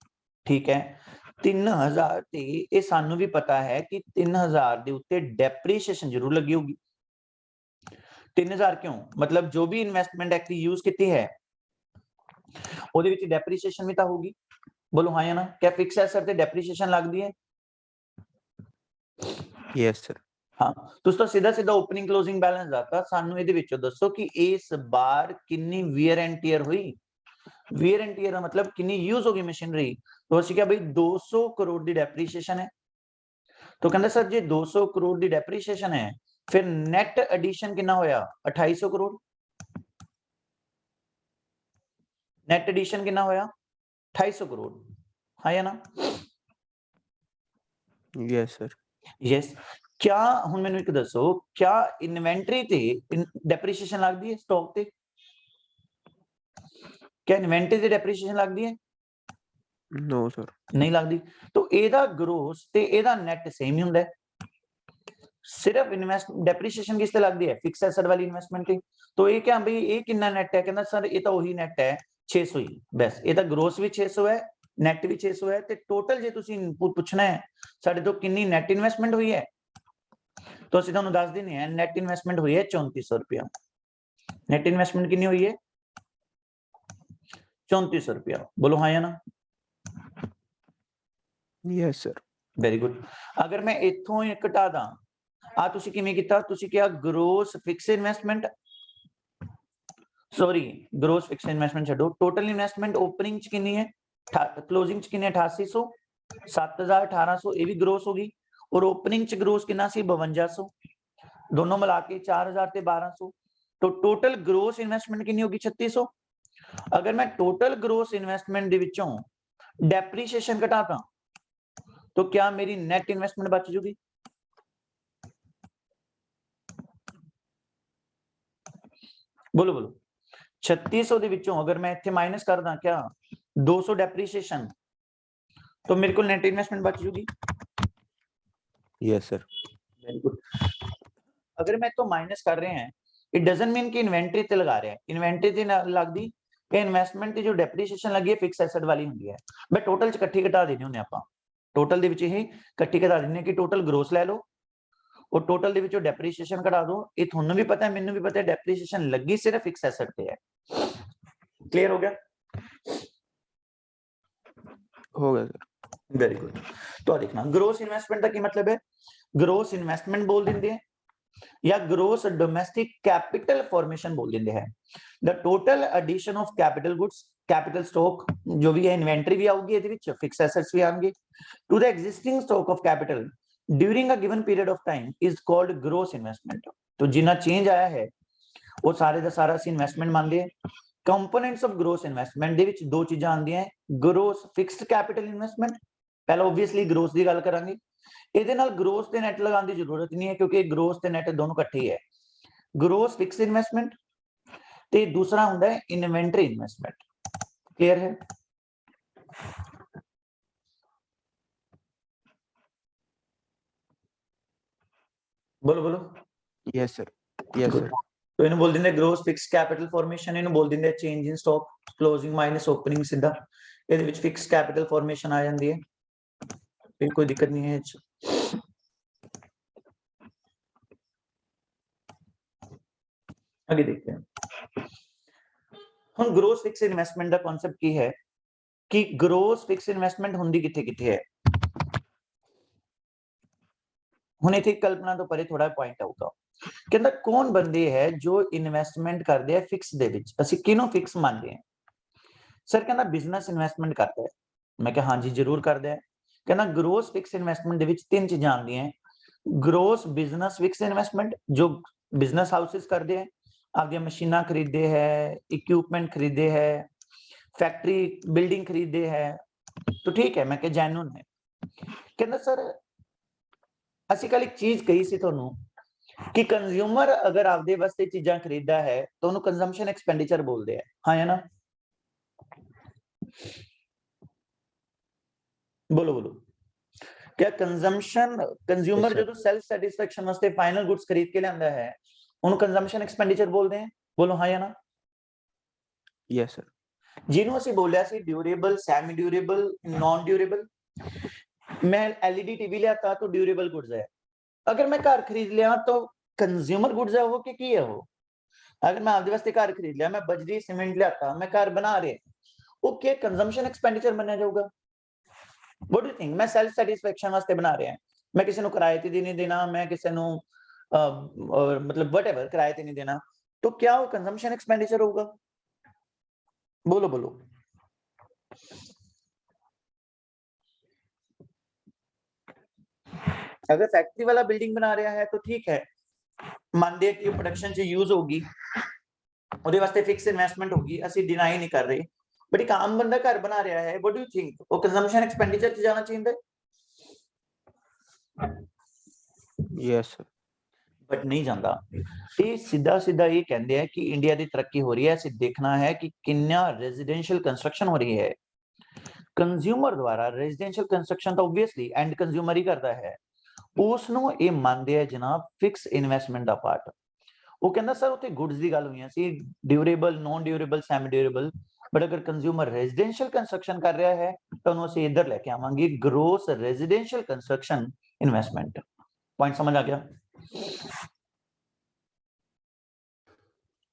ठीक है 3000 ਤੇ ਇਹ ਸਾਨੂੰ ਵੀ ਪਤਾ ਹੈ ਕਿ 3000 ਦੇ ਉੱਤੇ ਡੈਪਰੀਸ਼ੀਏਸ਼ਨ ਜ਼ਰੂਰ ਲੱਗੀ ਹੋਗੀ। 3000 ਕਿਉਂ? मतलब जो भी इन्वेस्टमेंट एक्ट यूज ਕੀਤੀ ਹੈ ਉਹਦੇ ਵਿੱਚ ਡੈਪਰੀਸ਼ੀਏਸ਼ਨ ਵੀ ਤਾਂ ਹੋਗੀ। बोलो हाँ या ना? क्या फिक्स एसेट ਤੇ ਡੈਪਰੀਸ਼ੀਏਸ਼ਨ ਲੱਗਦੀ ਹੈ? Yes sir. हाँ ਤੁਸੀਂ ਤਾਂ ਸਿੱਧਾ ਸਿੱਧਾ ਓਪਨਿੰਗ ਕਲੋਜ਼ਿੰਗ ਬੈਲੈਂਸ ਦੱਸਤਾ, ਸਾਨੂੰ ਇਹਦੇ ਵਿੱਚੋਂ ਦੱਸੋ ਕਿ ਇਸ ਬਾਰ ਕਿੰਨੀ ਵੀਅਰ ਐਂਡ ਟੀਅਰ ਹੋਈ। ਵੀਅਰ ਐਂਡ ਟੀਅਰ ਦਾ मतलब ਕਿੰਨੀ यूज ਹੋ ਗਈ ਮਸ਼ੀਨਰੀ। तो ਅਸੀਂ ਕਿਹਾ ਬਈ 200 ਕਰੋੜ ਦੀ ਡੈਪਰੀਸ਼ੀਏਸ਼ਨ ਹੈ। तो ਕਹਿੰਦਾ ਸਰ ਜੇ 200 ਕਰੋੜ ਦੀ ਡੈਪਰੀਸ਼ੀਏਸ਼ਨ ਹੈ ਫਿਰ ਨੈਟ ਐਡੀਸ਼ਨ ਕਿੰਨਾ ਹੋਇਆ 2800 ਕਰੋੜ। ਨੈਟ ਐਡੀਸ਼ਨ ਕਿੰਨਾ ਹੋਇਆ 2800 ਕਰੋੜ। ਹਾਂ ਜਾਂ ਨਾ। Yes sir. ਯੈਸ। क्या ਹੁਣ ਮੈਨੂੰ ਇੱਕ ਦੱਸੋ क्या ਇਨਵੈਂਟਰੀ ਤੇ ਡੈਪਰੀਸ਼ੀਏਸ਼ਨ ਲੱਗਦੀ ਹੈ ਸਟਾਕ ਤੇ। क्या ਇਨਵੈਂਟਰੀ ਤੇ ਡੈਪਰੀਸ਼ੀਏਸ਼ਨ ਲੱਗਦੀ ਹੈ नो सर। ਨਹੀਂ ਲੱਗਦੀ। तो ਇਹਦਾ ਗ੍ਰੋਸ ਤੇ ਇਹਦਾ ਨੈਟ ਸੇਮ ਹੀ ਹੁੰਦਾ ਹੈ। सिर्फ इन्वेस्ट डेप्रिसिएशन किस ते लगती है फिक्स एसेट वाली इन्वेस्टमेंट की। तो ये क्या भाई ये कितना नेट है कहना सर ये तो वही नेट है 600 ही बस ये तो ग्रोस भी 600 है नेट भी 600 है ते टोटल जे तुसी पूछना है साडे तो कितनी नेट इन्वेस्टमेंट हुई है तो ਅਸੀਂ ਤੁਹਾਨੂੰ ਦੱਸ ਦਿੰਨੇ ਆ नेट इन्वेस्टमेंट हुई है 3400 रुपया। नेट इन्वेस्टमेंट कितनी हुई है 3400 रुपया। बोलो हाँ या ना। Yes sir. Very good. अगर मैं इथों ही घटा दा आ तुसी किवें कीता तुसी क्या gross fix investment sorry gross fix investment छड्डो टोटल इन्वेस्टमेंट ओपनिंग च कितनी है क्लोजिंग च कितनी 8800 7000 1800 ये भी ग्रोस होगी और ओपनिंग च ग्रोस कितना सी 5200 दोनों मिला के 4000 ते 1200 तो टोटल ग्रोस इन्वेस्टमेंट कितनी होगी 3600। अगर मैं टोटल ग्रोस इन्वेस्टमेंट दे विचों डेप्रीशिएशन घटाता तो क्या मेरी नेट इन्वेस्टमेंट बच जूगी। बोलो बोलो 3600 ਦੇ ਵਿੱਚੋਂ अगर मैं ਇੱਥੇ ਮਾਈਨਸ ਕਰਦਾ क्या 200 डेप्रिसिएशन तो मेरे को नेट इन्वेस्टमेंट बच जूगी। Yes sir. Very good. अगर मैं तो माइनस कर रहे हैं इट डजंट मीन कि इन्वेंटरी ते लगा रहे हैं इन्वेंटरी ते लगदी कि इन्वेस्टमेंट की जो डेप्रिसिएशन लगी है फिक्स एसेट वाली ਹੁੰਦੀ है बट टोटल च इकट्ठी घटा देनी ਹੁੰਦੇ ਆਪਾਂ टोटल ਦੇ ਵਿੱਚ ਇਹ ਇਕੱਠੀ ਘਟਾ ਦਿੰਨੇ ਕਿ टोटल ग्रोस ਲੈ ਲਓ और टोटल ਦੇ ਵਿੱਚੋਂ डेप्रिसिएशन घटा दो। ਇਹ ਤੁਹਾਨੂੰ ਵੀ ਪਤਾ ਹੈ ਮੈਨੂੰ ਵੀ ਪਤਾ ਹੈ डेप्रिसिएशन ਲੱਗੀ सिर्फ फिक्स एसेट ਤੇ है। क्लियर हो गया। हो गया सर। Very good. तो देखना ग्रोस इन्वेस्टमेंट का की मतलब है ग्रोस इन्वेस्टमेंट बोल देंगे या ग्रोस डोमेस्टिक कैपिटल फॉर्मेशन बोल देंगे है the total addition of capital goods capital stock जो भी है इन्वेंटरी भी आऊगी ਇਹਦੇ ਵਿੱਚ फिक्स एसेट्स भी आएंगे to the existing stock of capital during a given period of time is called gross investment. तो जिन्ना चेंज आया है वो सारे ਦਾ ਸਾਰਾ ਅਸੀਂ ਇਨਵੈਸਟਮੈਂਟ ਮੰਨਦੇ ਹਾਂ। ਕੰਪੋਨੈਂਟਸ ਆਫ ਗ੍ਰੋਸ ਇਨਵੈਸਟਮੈਂਟ ਦੇ ਵਿੱਚ ਦੋ ਚੀਜ਼ਾਂ ਆਉਂਦੀਆਂ ਗ੍ਰੋਸ ਫਿਕਸਡ ਕੈਪੀਟਲ ਇਨਵੈਸਟਮੈਂਟ ਪਹਿਲਾਂ ਓਬਵੀਅਸਲੀ ਗ੍ਰੋਸ ਦੀ ਗੱਲ ਕਰਾਂਗੇ ਇਹਦੇ ਨਾਲ ਗ੍ਰੋਸ ਤੇ ਨੈਟ ਲਗਾਉਣ ਦੀ ਜ਼ਰੂਰਤ ਨਹੀਂ ਹੈ ਕਿਉਂਕਿ ਗ੍ਰੋਸ ਤੇ ਨੈਟ ਦੋਨੋਂ ਇਕੱਠੇ ਹੀ ਹੈ। ਗ੍ਰੋਸ ਫਿਕਸਡ ਇਨਵੈਸਟਮੈਂਟ ਤੇ दूसरा ਹੁੰਦਾ ਹੈ ਇਨਵੈਂਟਰੀ ਇਨਵੈਸਟਮੈਂਟ। क्लियर है। बोलो बोलो। Yes sir. Yes sir. तो इन्हें बोल देंगे ग्रोस फिक्स कैपिटल फॉर्मेशन इन्हें बोल देंगे change in stock closing minus opening सीधा ਇਹਦੇ ਵਿੱਚ ਫਿਕਸ ਕੈਪੀਟਲ ਫਾਰਮੇਸ਼ਨ ਆ ਜਾਂਦੀ ਹੈ ਫਿਰ ਕੋਈ ਦਿੱਕਤ ਨਹੀਂ ਹੈ ਇਹ 'ਚ। आगे देखते हैं हम ग्रोस फिक्स इन्वेस्टमेंट का कॉन्सेप्ट की है कि ग्रोस फिक्स इन्वेस्टमेंट ਹੁੰਦੀ ਕਿੱਥੇ ਕਿੱਥੇ ਹੈ। ਹੁਣ ਇੱਥੇ ਕਲਪਨਾ ਤੋਂ ਪਰੇ ਥੋੜਾ ਪੁਆਇੰਟ ਆਊਗਾ ਕਹਿੰਦਾ ਕੌਣ ਬੰਦੇ ਹੈ ਜੋ ਇਨਵੈਸਟਮੈਂਟ ਕਰਦੇ ਆ ਫਿਕਸ ਦੇ ਵਿੱਚ ਅਸੀਂ ਕਿਹਨੂੰ ਫਿਕਸ ਮੰਨਦੇ ਹਾਂ। ਸਰ ਕਹਿੰਦਾ ਬਿਜ਼ਨਸ ਇਨਵੈਸਟਮੈਂਟ ਕਰਦਾ ਹੈ। ਮੈਂ ਕਿਹਾ ਹਾਂਜੀ ਜ਼ਰੂਰ ਕਰਦਾ ਹੈ। ਕਹਿੰਦਾ ਗ੍ਰੋਸ ਫਿਕਸ ਇਨਵੈਸਟਮੈਂਟ ਦੇ ਵਿੱਚ ਤਿੰਨ ਚੀਜ਼ਾਂ ਆਉਂਦੀਆਂ ग्रोस बिजनेस फिक्स इन्वेस्टमेंट जो बिजनेस हाउसेस करते हैं आपकी मशीना खरीदते हैं इक्विपमेंट खरीदे है फैक्ट्री बिल्डिंग खरीदते हैं तो ठीक है मैं क्या जैनुअन है। कहना सर ਅਸੀਂ ਕੱਲ ਇੱਕ ਚੀਜ਼ ਕਹੀ ਸੀ ਤੁਹਾਨੂੰ ਕਿ ਕੰਜ਼ਿਊਮਰ ਅਗਰ ਆਪਦੇ ਵਾਸਤੇ ਚੀਜ਼ਾਂ ਖਰੀਦਦਾ ਹੈ ਤਾਂ ਉਹਨੂੰ ਕੰਜ਼ੰਪਸ਼ਨ ਐਕਸਪੈਂਡੀਚਰ ਬੋਲਦੇ ਆ ਹਾਂ ਹੈ ਨਾ। बोलो बोलो क्या कंजम्पशन कंज्यूमर जो सेल्फ सैटिस्फैक्शन वास्ते फाइनल गुड्स खरीद के लांदा है ਉਹਨੂੰ कंजम्पशन एक्सपेंडिचर बोलते हैं। बोलो हाँ या ना। Yes sir. ਜਿਹਨੂੰ ਅਸੀਂ ਬੋਲਿਆ ਸੀ durable semi durable non durable मैं एलईडी टीवी लिया तो ड्यूरेबल गुड्स है अगर मैं घर खरीद लिया तो कंज्यूमर गुड्स है वो कि की है वो। अगर मैं आपके वास्ते घर खरीद लिया मैं बजरी सीमेंट लिया मैं घर बना रहे वो क्या कंजम्पशन एक्सपेंडिचर बनया जाऊगा। व्हाट डू यू थिंक मैं सेल्फ सैटिस्फैक्शन वास्ते बना रहे हैं मैं किसी ਨੂੰ ਕਿਰਾਏ ਤੇ ਨਹੀਂ ਦੇਣਾ, मैं किसी ਨੂੰ मतलब व्हाटएवर किराए ਤੇ नहीं देना, तो क्या वो कंजम्पशन एक्सपेंडिचर होगा? बोलो बोलो। अगर फैक्ट्री वाला बिल्डिंग बना रहा है तो ठीक है, ਮੰਨਦੇ ਆ ਕਿ ਪ੍ਰੋਡਕਸ਼ਨ 'ਚ ਯੂਜ਼ ਹੋਗੀ, ਉਹਦੇ ਵਾਸਤੇ ਫਿਕਸ ਇਨਵੈਸਟਮੈਂਟ ਹੋਗੀ, ਅਸੀਂ ਡਿਨਾਈ ਨਹੀਂ ਕਰ ਰਹੇ, ਬਟ ਇੱਕ ਆਮ ਬੰਦਾ ਘਰ ਬਣਾ ਰਿਹਾ ਹੈ, ਵਾਟ ਡੂ ਯੂ ਥਿੰਕ ਉਹ ਕੰਜ਼ੰਪਸ਼ਨ ਐਕਸਪੈਂਡੀਚਰ 'ਚ ਜਾਣਾ ਚਾਹੀਦਾ? Yes sir. ਬਟ ਨਹੀਂ ਜਾਂਦਾ। ਇਹ ਸਿੱਧਾ ਇਹ ਕਹਿੰਦੇ ਆ ਕਿ ਇੰਡੀਆ ਦੀ ਤਰੱਕੀ ਹੋ ਰਹੀ ਹੈ, ਅਸੀਂ ਦੇਖਣਾ ਹੈ ਕਿ ਕਿੰਨਾ ਰੈਜ਼ੀਡੈਂਸ਼ੀਅਲ ਕੰਸਟਰਕਸ਼ਨ ਹੋ ਰਹੀ ਹੈ ਕੰਜ਼ਿਊਮਰ ਦੁਆਰਾ। ਰੈਜ਼ੀਡੈਂਸ਼ੀਅਲ ਕੰਸਟਰਕਸ਼ਨ ਤਾਂ ਓਬਵੀਅਸਲੀ ਐਂਡ ਕੰਜ਼ਿਊਮਰ ਹੀ ਕਰਦਾ ਹੈ, ਉਸ ਨੂੰ ਇਹ ਮੰਨਦੇ ਆ ਜਨਾਬ ਫਿਕਸ ਇਨਵੈਸਟਮੈਂਟ ਦਾ ਪਾਰਟ। ਉਹ ਕਹਿੰਦਾ ਸਰ ਉੱਥੇ ਗੁੱਡਸ ਦੀ ਗੱਲ ਹੋਈਆਂ ਸੀ, durable, non durable, semi durable, but ਅਗਰ ਕੰਜ਼ਿਊਮਰ ਰੈਜ਼ੀਡੈਂਸ਼ੀਅਲ ਕੰਸਟਰਕਸ਼ਨ ਕਰ ਰਿਹਾ ਹੈ ਤਾਂ ਉਹਨੂੰ ਅਸੀਂ ਇੱਧਰ ਲੈ ਕੇ ਆਵਾਂਗੇ gross residential construction investment. Point समझ आ गया?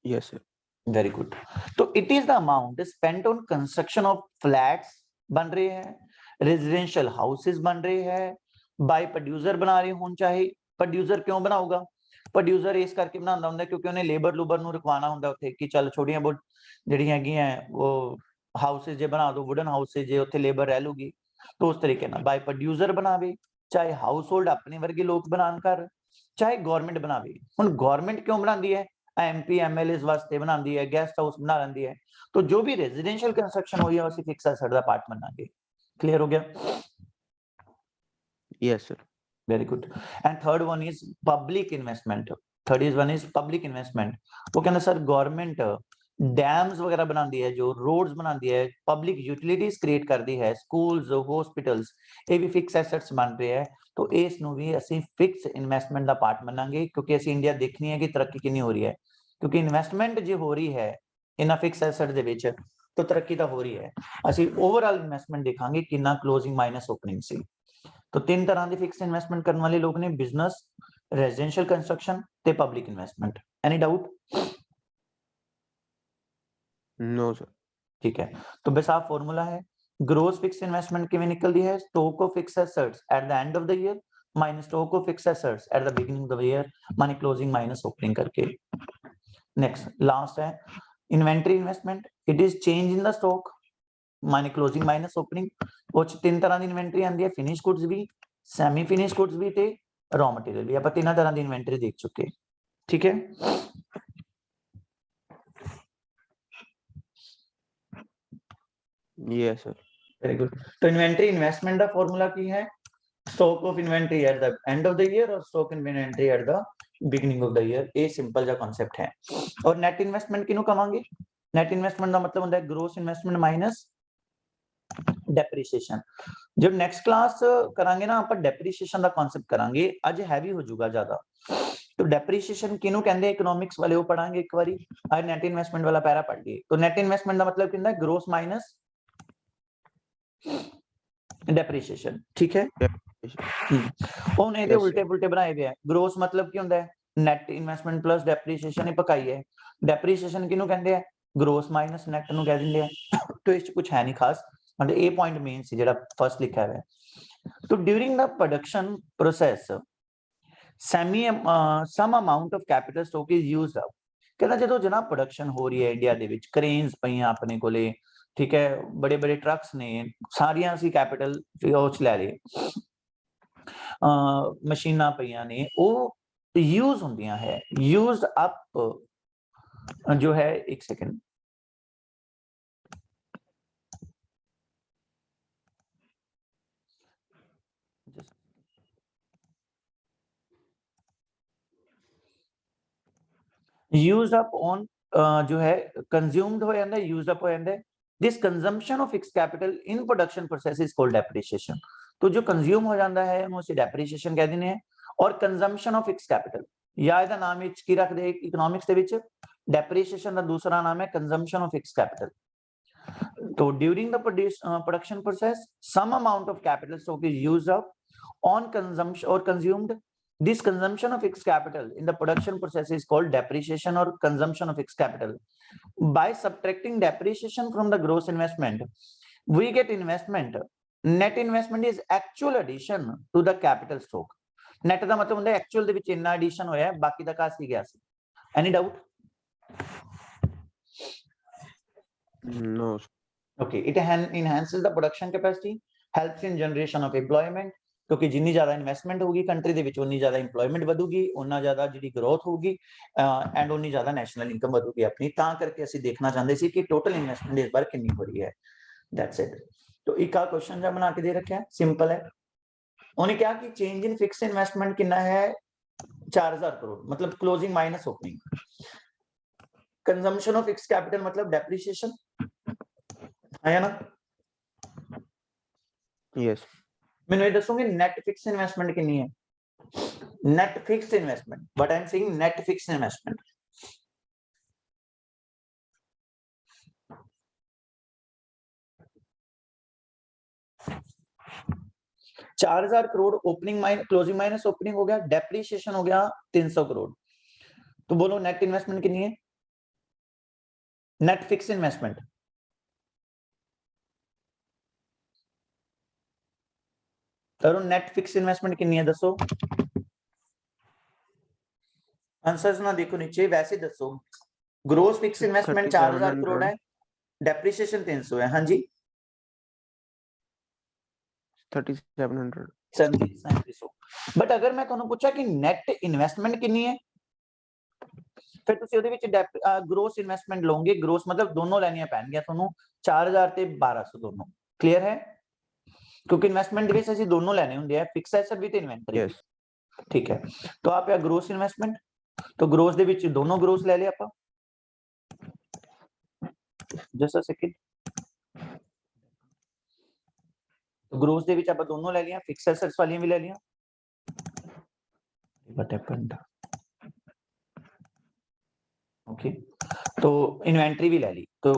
Yes sir. Very good. तो it is the amount spent on construction of flats बन रहे हैं, रेजिडेंशियल हाउसेस बन रहे हैं, बाय प्रोड्यूसर बना रहे हों, चाहे प्रोड्यूसर क्यों बनाऊगा? प्रोड्यूसर इस करके बनांदा हुंदा क्योंकि उन्हें लेबर लूबर नूं रखवाना हुंदा उत्थे कि चल छोटियां बहुत जिहड़ियां हैगियां वो हाउसेस जे बना दो, वुडन हाउसेस जे उत्थे लेबर रह लूगी, तो उस तरीके नाल बाय प्रोड्यूसर बनावे, चाहे हाउस होल्ड अपने वर्गे लोग बनान कर, चाहे गवर्नमेंट बनावे। हुण गवर्नमेंट क्यों बनाती है? एमपी एमएलए वास्ते बनाती है, गेस्ट हाउस बना लेंदी है, तो जो भी रेजिडेंशियल कंस्ट्रक्शन हो रही है उसे फिक्स एसेट दा पार्ट मनांगे। क्लियर हो गया? Yes sir. Very good. And third one is public investment. Third is one is public investment. वो कहना सर गवर्नमेंट डैम्स वगैरह बनाती है, जो रोड्स बनाती है, पब्लिक यूटिलिटीज क्रिएट करती है, स्कूल्स, हॉस्पिटल्स, ये भी फिक्स एसेट्स बन रहे हैं, तो इस नु भी ਅਸੀਂ फिक्स इन्वेस्टमेंट ਦਾ ਪਾਰਟ ਮੰਨਾਂਗੇ ਕਿਉਂਕਿ ਅਸੀਂ ਇੰਡੀਆ ਦੇਖਣੀ ਹੈ ਕਿ ਤਰੱਕੀ ਕਿੰਨੀ ਹੋ ਰਹੀ ਹੈ, ਕਿਉਂਕਿ ਇਨਵੈਸਟਮੈਂਟ ਜੇ ਹੋ ਰਹੀ ਹੈ ਇਹਨਾਂ ਫਿਕਸ ਐਸੈਟ ਦੇ ਵਿੱਚ ਤਾਂ ਤਰੱਕੀ ਤਾਂ ਹੋ ਰਹੀ ਹੈ। ਅਸੀਂ ਓਵਰਆਲ ਇਨਵੈਸਟਮੈਂਟ ਦੇਖਾਂਗੇ ਕਿੰਨਾ ਕਲੋਜ਼ਿੰਗ ਮਾਈਨਸ ਓਪਨਿੰਗ ਸੀ। तो तीन तरह की फिक्स इन्वेस्टमेंट करने वाले लोग ने, बिजनेस, रेजिडेंशियल कंस्ट्रक्शन ते public investment. Any doubt? No sir. ठीक है, तो बस आप फॉर्मूला है ग्रोस फिक्स इन्वेस्टमेंट किवें निकलती है, stock of fix assets eight the end of the year minus stock of fix assets eight the beginning of the year, माने क्लोजिंग माइनस ओपनिंग करके। नेक्स्ट लास्ट है inventory investment, it is change in the stock माने closing minus opening. वो तीन तरह की inventory आती है, फिनिश गुड्स भी, सैमी फिनिश गुड्स भी ते रॉ मटेरियल भी। आप तीन तरह की इन्वेंटरी देख चुके, ठीक है? Yes sir. Very good. तो इन्वेंटरी इन्वेस्टमेंट का फॉर्मूला की है, stock of inventory at the end of the year और stock inventory at the beginning of the year. ये सिंपल जा कॉन्सेप्ट है। और नेट इन्वेस्टमेंट किनु कहांगे? नेट इन्वेस्टमेंट का मतलब होता है ग्रोस इन्वेस्टमेंट माइनस डेप्रीशिएशन। जब नेक्स्ट क्लास करांगे ना आप डेप्रीशिएशन का कॉन्सेप्ट करांगे, आज हैवी हो जाएगा ज्यादा। तो डेप्रीशिएशन किनु कहंदे इकोनॉमिक्स वाले वो पढ़ांगे एक बारी, आज नेट इन्वेस्टमेंट वाला पैरा पढ़ लिए। तो नेट इन्वेस्टमेंट का मतलब कितना है? ग्रोस माइनस डेप्रीशिएशन, ठीक है? ਉਹਨੇ ਇਹਦੇ ਉਲਟੇ ਪੁਲਟੇ ਬਣਾਏ ਹੋਏ ਆ। ਗ੍ਰੋਸ ਮਤਲਬ ਕੀ ਹੁੰਦਾ ਹੈ? ਨੈਟ ਇਨਵੈਸਟਮੈਂਟ ਪਲੱਸ ਡੈਪਰੀਸ਼ੀਏਸ਼ਨ ਹੀ ਪਕਾਈ ਹੈ। ਡੈਪਰੀਸ਼ੀਏਸ਼ਨ ਕਿਹਨੂੰ ਕਹਿੰਦੇ ਆ? ਗ੍ਰੋਸ ਮਾਈਨਸ ਨੈਟ ਨੂੰ ਕਹਿ ਦਿੰਦੇ ਆ। तो इस कुछ है नहीं खास, मतलब ए पॉइंट मेन सी जेड़ा फर्स्ट लिखा है। तो during the production process same some amount of capital stock is used up. कहना जो जनाब प्रोडक्शन हो रही है इंडिया दे विच, क्रेन्स पईयां अपने कोले, ठीक है, बड़े बड़े ट्रक्स ने, सारियां असी कैपिटल लै लए, मशीनां पईयां ने, वो यूज होंदियां है, यूज्ड अप जो है, एक सेकंड, यूज्ड अप ऑन जो है कंज्यूम्ड हो जाता है, यूज्ड अप हो जाता है। This consumption of fixed capital in production process is called depreciation. तो जो कंज्यूम हो जाता है हम उसे डेप्रिसिएशन कह देने हैं। और कंजम्पशन ऑफ फिक्स्ड कैपिटल या ਇਹਦਾ ਨਾਮ ਵਿੱਚ ਕੀ ਰੱਖਦੇ ਇਕਨੋਮਿਕਸ ਦੇ ਵਿੱਚ? डेप्रिसिएशन ਦਾ दूसरा नाम है कंजम्पशन ऑफ फिक्स्ड कैपिटल। तो during the production process some amount of capital stock is used up on consumption or consumed. This consumption of fixed capital in the production process is called depreciation or consumption of fixed capital. By subtracting depreciation from the gross investment, we get investment net investment is actual addition to the capital stock. net ਦਾ ਮਤਲਬ ਹੁੰਦਾ actual ਦੇ ਵਿੱਚ ਇੰਨਾ addition ਹੋਇਆ ਬਾਕੀ ਦਾ ਕਾਸ ਹੀ ਗਿਆ ਸੀ. any doubt? No. Okay, it enhances the production capacity, helps in generation of employment, ਕਿਉਂਕਿ ਜਿੰਨੀ ਜ਼ਿਆਦਾ ਇਨਵੈਸਟਮੈਂਟ ਹੋਊਗੀ ਕੰਟਰੀ ਦੇ ਵਿੱਚ ਉਨੀ ਜ਼ਿਆਦਾ ਇੰਪਲੋਇਮੈਂਟ ਵਧੂਗੀ, ਉਨਾ ਜ਼ਿਆਦਾ ਜਿਹੜੀ ਗਰੋਥ ਹੋਊਗੀ ਐਂਡ ਉਨੀ ਜ਼ਿਆਦਾ ਨੈਸ਼ਨਲ ਇਨਕਮ ਵਧੂਗੀ ਆਪਣੀ। ਤਾਂ ਕਰਕੇ ਅਸੀਂ ਦੇਖਣਾ ਚਾਹੁੰਦੇ ਸੀ ਕਿ ਟੋਟਲ ਇਨਵੈਸਟਮੈਂਟ ਇਸ ਵਾਰ ਕਿੰਨੀ ਹੋ ਰਹੀ ਹੈ। That's it. तो एक आ क्वेश्चन जो बना के दे रखा है, सिंपल है। उन्हें क्या कि चेंज इन फिक्स इन्वेस्टमेंट कितना है 4000 करोड़, मतलब closing minus opening. Consumption of fix capital मतलब डेप्रिसिएशन है ना। Yes. मैंने ये दसूंगी नेट फिक्स इन्वेस्टमेंट कितनी है, net fix investment, but I am saying net fix investment. चार 4000 crore opening minus closing minus opening हो गया, डेप्रिसिएशन हो गया 300 करोड़। तो बोलो नेट इन्वेस्टमेंट कितनी है, नेट फिक्स इन्वेस्टमेंट। तरुण नेट फिक्स इन्वेस्टमेंट कितनी है दसो, आंसर्स ना देखो नीचे, वैसे दसो। ग्रोस फिक्स इन्वेस्टमेंट 4000 करोड़ है, डेप्रिसिएशन 300 है। हाँ जी 3700। 3700। बट अगर मैं ਤੁਹਾਨੂੰ ਪੁੱਛਾਂ ਕਿ ਨੈਟ ਇਨਵੈਸਟਮੈਂਟ ਕਿੰਨੀ ਹੈ, ਫਿਰ ਤੁਸੀਂ ਉਹਦੇ ਵਿੱਚ ਗ੍ਰੋਸ ਇਨਵੈਸਟਮੈਂਟ ਲਓਗੇ। ਗ੍ਰੋਸ ਮਤਲਬ ਦੋਨੋਂ ਲੈਣੀਆਂ ਪੈਣਗੀਆਂ ਤੁਹਾਨੂੰ, 4000 ਤੇ 1200 ਦੋਨੋਂ। ਕਲੀਅਰ ਹੈ, क्योंकि इन्वेस्टमेंट बेस ऐसे दोनों लेने होंगे, फिक्स एसेट भी ते इन्वेंटरी। Yes. ठीक है, तो आप या ग्रोस इन्वेस्टमेंट, तो ग्रोस दे विच दोनों ग्रोस ले ले आपा। जस्ट अ सेकंड, तो ग्रोस दे विच आपा दोनों ले लिया, फिक्स एसेट्स वाली भी ले लिया। व्हाट हैपेंड, ओके, तो इन्वेंटरी भी ले ली। तो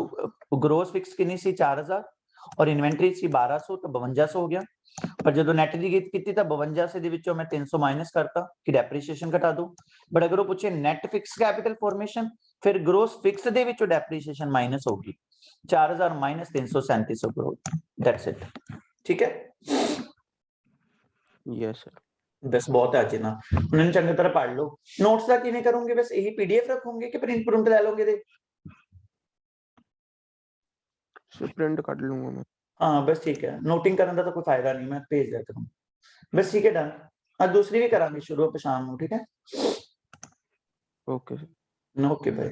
ग्रोस फिक्स कितनी सी 4000 और इन्वेंटरी सी 1200, तो 5200 हो गया। पर जो नेट की गीत की तो 52 से दे विचों मैं 300 माइनस करता कि डेप्रिसिएशन घटा दूं। बट अगर वो पूछे नेट फिक्स कैपिटल फॉर्मेशन, फिर ग्रोस फिक्स दे विचों डेप्रिसिएशन माइनस होगी, 4000 माइनस 300 3700 करोड़। That's it. ठीक है, Yes sir। बस बहुत है आज ना, उन्हें चंगी तरह पढ़ लो। नोट्स का किवें करोगे, बस यही पीडीएफ रखोगे कि प्रिंट प्रिंट ले लोगे? प्रिंट कर लूंगा मैं। हाँ बस ठीक है, नोटिंग करने का तो कोई फायदा नहीं, मैं भेज देता हूँ। बस ठीक है, डन। आज दूसरी भी करांगे शुरू शाम को, ठीक है। ओके। ओके भाई।